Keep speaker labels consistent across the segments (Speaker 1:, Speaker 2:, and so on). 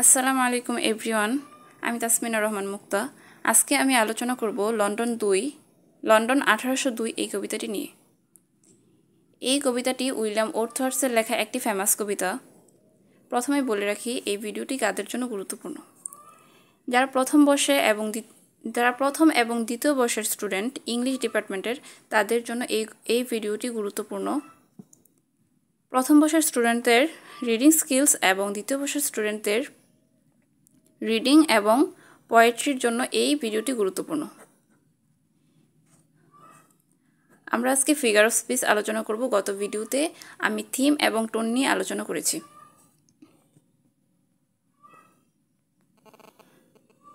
Speaker 1: আসসালামু আলাইকুম এভরিওয়ান। আমি তাসমিনা রহমান মুক্তা। আজকে আমি আলোচনা করব লন্ডন 1802 এই কবিতাটি নিয়ে। এই কবিতাটি উইলিয়াম ওর্থহার্সের লেখা একটি ফেমাস কবিতা। প্রথমে বলে রাখি, এই ভিডিওটি কাদের জন্য গুরুত্বপূর্ণ। যারা প্রথম এবং দ্বিতীয় বর্ষের স্টুডেন্ট ইংলিশ ডিপার্টমেন্টের, তাদের জন্য এই ভিডিওটি গুরুত্বপূর্ণ। প্রথম বর্ষের স্টুডেন্টদের রিডিং স্কিলস এবং দ্বিতীয় বর্ষের স্টুডেন্টদের রিডিং এবং পোয়েট্রির জন্য এই ভিডিওটি গুরুত্বপূর্ণ। আমরা আজকে ফিগার অফ স্পিচ আলোচনা করব। গত ভিডিওতে আমি থিম এবং টোন নিয়ে আলোচনা করেছি।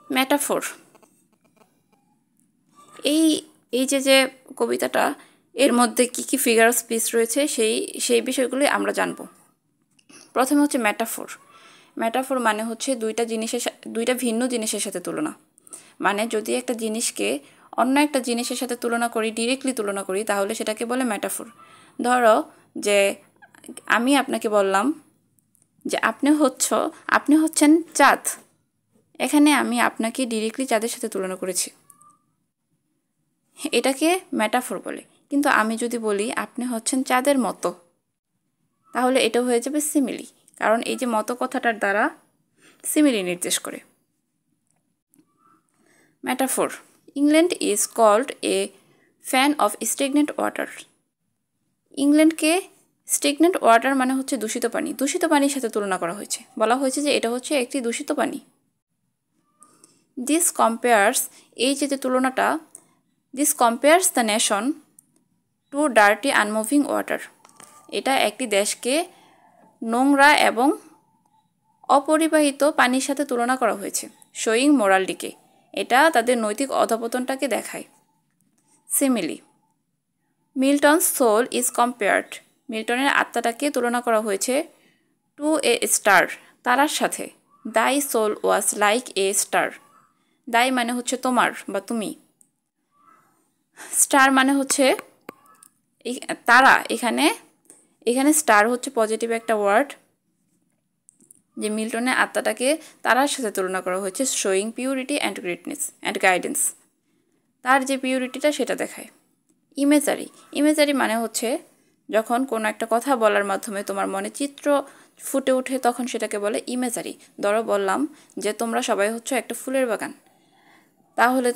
Speaker 1: মেটাফোর, এই যে কবিতাটা, এর মধ্যে কি ফিগার অফ স্পিচ রয়েছে সেই বিষয়গুলি আমরা জানব। প্রথমে হচ্ছে মেটাফোর। মেটাফোর মানে হচ্ছে দুইটা ভিন্ন জিনিসের সাথে তুলনা। মানে যদি একটা জিনিসকে অন্য একটা জিনিসের সাথে ডিরেক্টলি তুলনা করি, তাহলে সেটাকে বলে মেটাফোর। ধরো যে আমি আপনাকে বললাম যে আপনি হচ্ছেন চাঁদ। এখানে আমি আপনাকে ডিরেক্টলি চাঁদের সাথে তুলনা করেছি, এটাকে মেটাফোর বলে। কিন্তু আমি যদি বলি আপনি হচ্ছেন চাঁদের মতো, তাহলে এটা হয়ে যাবে সিমিলি, কারণ এই যে মতো কথাটার দ্বারা সিমিলি নির্দেশ করে। Metaphor. England is called a fen of stagnant water. ইংল্যান্ডকে স্টেগনেন্ট ওয়াটার মানে হচ্ছে দূষিত পানির সাথে তুলনা করা হয়েছে। বলা হয়েছে যে এটা হচ্ছে একটি দূষিত পানি। This compares the nation to dirty unmoving water. এটা একটি দেশকে নোংরা এবং অপরিবাহিত পানির সাথে তুলনা করা হয়েছে। শোয়িং মোরাল ডিকে, এটা তাদের নৈতিক অধঃপতনটাকে দেখায়। Simile. Milton's soul is compared. মিল্টনের আত্মাটাকে তুলনা করা হয়েছে টু এ স্টার, তারার সাথে। Thy soul was like a star. Thy মানে হচ্ছে তোমার বা তুমি, স্টার মানে হচ্ছে তারা। এখানে স্টার হচ্ছে পজিটিভ একটা ওয়ার্ড। যে মিল্টনের আত্মাটাকে তারার সাথে তুলনা করা হয়েছে, showing purity and greatness and guidance. তার যে পিউরিটিটা সেটা দেখায়। ইমেজারি মানে হচ্ছে যখন কোনো একটা কথা বলার মাধ্যমে তোমার মনে চিত্র ফুটে ওঠে, তখন সেটাকে বলে ইমেজারি। ধরো বললাম যে তোমরা সবাই হচ্ছে একটা ফুলের বাগান, তাহলে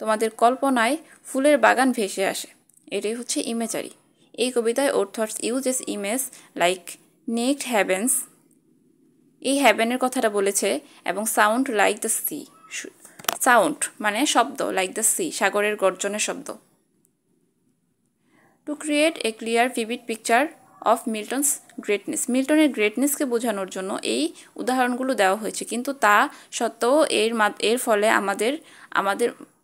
Speaker 1: তোমাদের কল্পনায় ফুলের বাগান ভেসে আসে। এটাই হচ্ছে ইমেজারি। এই কবিতায় Wordsworth uses image like naked heavens, এই হ্যাভেনের কথাটা বলেছে, এবং sound like the sea. Sound মানে শব্দ, লাইক দ্য সি সাগরের গর্জনের শব্দ। To create a clear vivid picture of Milton's greatness. মিল্টনের গ্রেটনেসকে বোঝানোর জন্য এই উদাহরণগুলো দেওয়া হয়েছে, কিন্তু তা সত্ত্বেও এর ফলে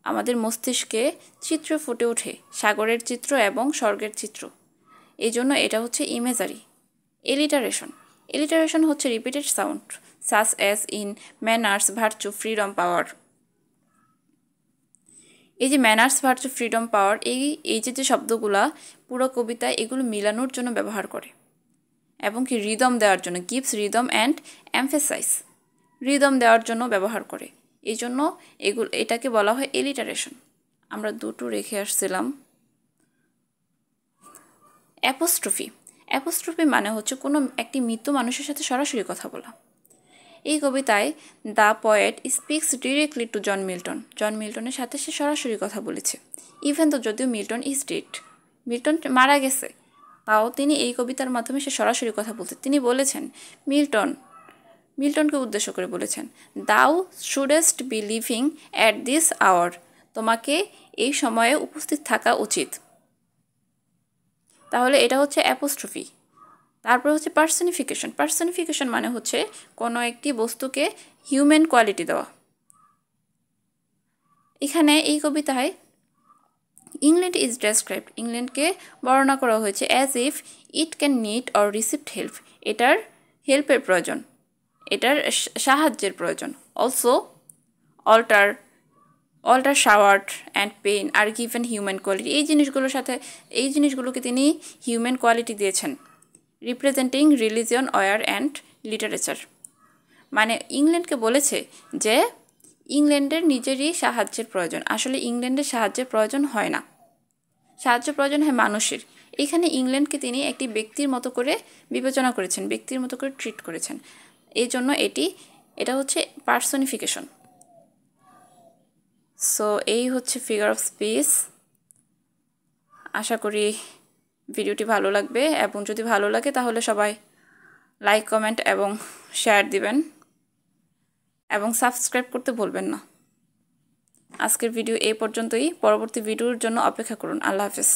Speaker 1: আমাদের মস্তিষ্কে চিত্র ফুটে ওঠে, সাগরের চিত্র এবং স্বর্গের চিত্র। এই জন্য এটা হচ্ছে ইমেজারি। এলিটারেশন হচ্ছে repeated sound, such as in manners, virtue, freedom, power. এই যে ম্যানার্স, ভার্চু, ফ্রিডম, পাওয়ার, এই যে শব্দগুলা পুরো কবিতায় এগুলো মিলানোর জন্য ব্যবহার করে, এবং কি রিদম দেওয়ার জন্য, gives rhythm and emphasise, rhythm দেওয়ার জন্য ব্যবহার করে। এই জন্য এটাকে বলা হয় এলিটারেশন। আমরা দুটো রেখে আসছিলাম। অ্যাপোস্ট্রফি মানে হচ্ছে কোনো একটি মৃত মানুষের সাথে সরাসরি কথা বলা। এই কবিতায় the poet speaks directly to John মিল্টনের সাথে সে সরাসরি কথা বলেছে। ইভেন তো যদিও মিল্টন ইজ ডেড, মিল্টন মারা গেছে, তাও তিনি এই কবিতার মাধ্যমে সে সরাসরি কথা বলতে তিনি বলেছেন মিল্টনকে উদ্দেশ্য করে বলেছেন, thou shouldst be living at this hour. তোমাকে এই সময়ে উপস্থিত থাকা উচিত। তাহলে এটা হচ্ছে অ্যাপোস্ট্রফি। তারপর হচ্ছে পার্সনিফিকেশন মানে হচ্ছে কোনো একটি বস্তুকে হিউম্যান কোয়ালিটি দেওয়া। এখানে এই কবিতায় ইংল্যান্ড ইজ ডেসক্রাইবড, ইংল্যান্ডকে বর্ণনা করা হয়েছে as if it can need or received help, এটার হেল্পের প্রয়োজন, এটার সাহায্যের প্রয়োজন। Also altar sword and pen are given human quality. এই জিনিসগুলোকে তিনি হিউম্যান কোয়ালিটি দিয়েছেন, representing religion, war and literature. মানে ইংল্যান্ডকে বলেছে যে ইংল্যান্ডের নিজেরই সাহায্যের প্রয়োজন। আসলে ইংল্যান্ডের সাহায্যের প্রয়োজন হয় না, সাহায্য প্রয়োজন হয় মানুষের। এখানে ইংল্যান্ডকে তিনি একটি ব্যক্তির মতো করে বিবেচনা করেছেন, ব্যক্তির মতো করে ট্রিট করেছেন। এই জন্য এটা হচ্ছে পার্সনিফিকেশন। সো এই হচ্ছে ফিগার অফ স্পিচ। আশা করি ভিডিওটি ভালো লাগবে, এবং যদি ভালো লাগে তাহলে সবাই লাইক, কমেন্ট এবং শেয়ার দিবেন, এবং সাবস্ক্রাইব করতে ভুলবেন না। আজকের ভিডিও এই পর্যন্তই। পরবর্তী ভিডিওর জন্য অপেক্ষা করুন। আল্লাহ হাফেজ।